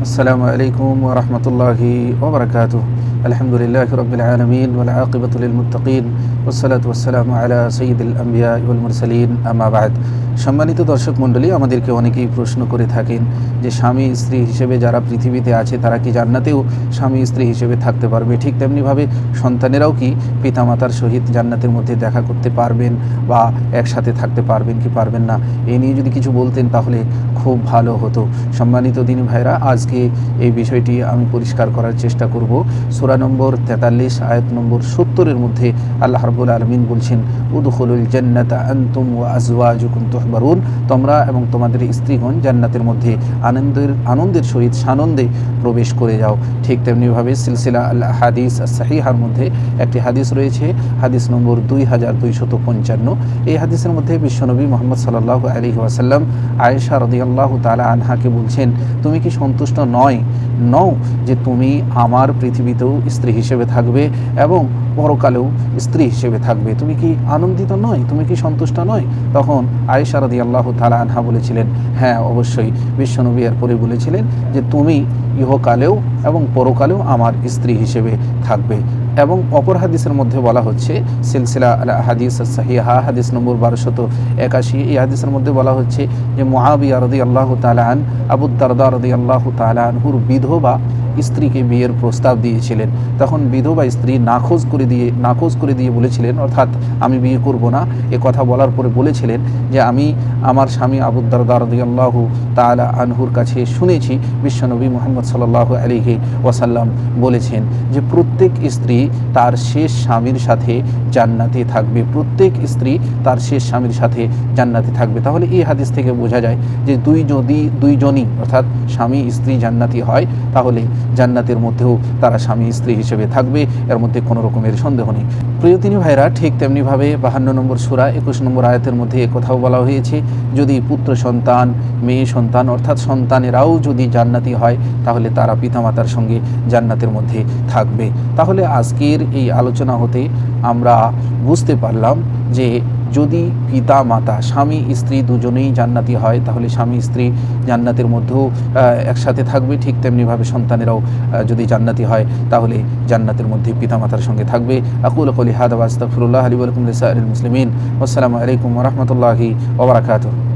السلام عليكم ورحمة الله وبركاته. الحمد لله رب العالمين والعاقبة للمتقين والصلاة والسلام على سيد الأنبياء والمرسلين أما بعد. সম্মানিত দর্শক মণ্ডলী, আমাদেরকে অনেকেই প্রশ্ন করে থাকেন যে স্বামী স্ত্রী হিসেবে যারা পৃথিবীতে আছে তারা কি জান্নাতেও স্বামী স্ত্রী হিসেবে থাকতে পারবে? ঠিক তেমনিভাবে সন্তানেরাও কি পিতামাতার সহিত জান্নাতের মধ্যে দেখা করতে পারবেন বা একসাথে থাকতে পারবেন কি পারবেন না, এই নিয়ে যদি কিছু বলতেন তাহলে খুব ভালো হতো। সম্মানিত দিনী ভাইরা, আজকে এই বিষয়টি আমি পরিষ্কার করার চেষ্টা করব। সূরা নম্বর 43 আয়াত নম্বর 70 মধ্যে আল্লাহ রাব্বুল আলামিন বলছেন, উদখুলুল জান্নাতা আনতুম ওয়া আজওয়াজুকুম তুহবারুন, তোমরা এবং তোমাদের স্ত্রীগণ জান্নাতের মধ্যে আনন্দের সহিত সানন্দে প্রবেশ করে যাও। ঠিক তেমনিভাবে সিলসিলা আল হাদিস সাহিহার মধ্যে একটি হাদিস রয়েছে, হাদিস নম্বর 2255। এই হাদিসের মধ্যে বিশ্বনবী মুহাম্মদ সাল্লাল্লাহু আলাইহি ওয়াসাল্লাম আয়েশা রাদিয়াল্লাহু তাআলা আনহাকে বলছেন, তুমি কি সন্তুষ্ট নও যে তুমি আমার পৃথিবীতেও স্ত্রী হিসেবে থাকবে এবং পরকালেও স্ত্রী হিসেবে থাকবে? তুমি কি আনন্দিত নয়? তুমি কি সন্তুষ্ট নয়? তখন আয়েশা রাদিয়াল্লাহু তাআলা আনহা বলেছিলেন, হ্যাঁ অবশ্যই। বিশ্বনবী এরপরে বলেছিলেন যে তুমি ইহকালেও এবং পরকালেও আমার স্ত্রী হিসেবে থাকবে। এবং অপর হাদিসের মধ্যে বলা হচ্ছে, সিলসিলা আল হাদিস সাহিহা হাদিস নম্বর 1281, এই হাদিসের মধ্যে বলা হচ্ছে যে মুআবিয়া রাদিয়াল্লাহু তাআলা আন আবু দারদা রাদিয়াল্লাহু তাআলা আনহুর বিধবা স্ত্রীকে বিয়ের প্রস্তাব দিয়েছিলেন। তখন বিধবা স্ত্রী নাকচ করে দিয়ে বলেছিলেন, অর্থাৎ আমি বিয়ে করব না, এ কথা বলার পরে বলেছিলেন যে আমি আমার স্বামী আবু দারদা রাদিয়াল্লাহু তাআলা আনহুর কাছে শুনেছি বিশ্বনবী মুহাম্মদ সাল্লাল্লাহু আলাইহি ওয়াসাল্লাম বলেছেন যে প্রত্যেক স্ত্রী তার শেষ স্বামীর সাথে জান্নাতে থাকবে, প্রত্যেক স্ত্রী তার শেষ স্বামীর সাথে জান্নাতে থাকবে। তাহলে এই হাদিস থেকে বোঝা যায় যে দুইজনই অর্থাৎ স্বামী স্ত্রী জান্নাতি হয়, তাহলে জান্নাতের মধ্যেও তারা স্বামী স্ত্রী হিসেবে থাকবে, এর মধ্যে কোনো রকমের সন্দেহ নেই। প্রিয় তিনি ভাইরা, ঠিক তেমনিভাবে 52 নম্বর সূরা 21 নম্বর আয়াতের মধ্যে কথাও বলা হয়েছে, যদি পুত্র সন্তান মেয়ে সন্তান অর্থাৎ সন্তানেরাও যদি জান্নাতি হয় তাহলে তারা পিতামাতার সঙ্গে জান্নাতের মধ্যে থাকবে। তাহলে আজকের এই আলোচনা হতে আমরা বুঝতে পারলাম যে যদি পিতা মাতা স্বামী স্ত্রী দুজনেই জান্নাতি হয় তাহলে স্বামী স্ত্রী জান্নাতের মধ্যেও একসাথে থাকবে। ঠিক তেমনিভাবে সন্তানেরাও যদি জান্নাতি হয় তাহলে জান্নাতের মধ্যে পিতা মাতার সঙ্গে থাকবে। আকুলু কওলি হাযা ওয়া আস্তাগফিরুল্লাহ লি ওয়া লাকুম লিসাইরিল মুসলিমিন। আসসালামু আলাইকুম ওয়া রাহমাতুল্লাহি ওয়া বারাকাতুহু।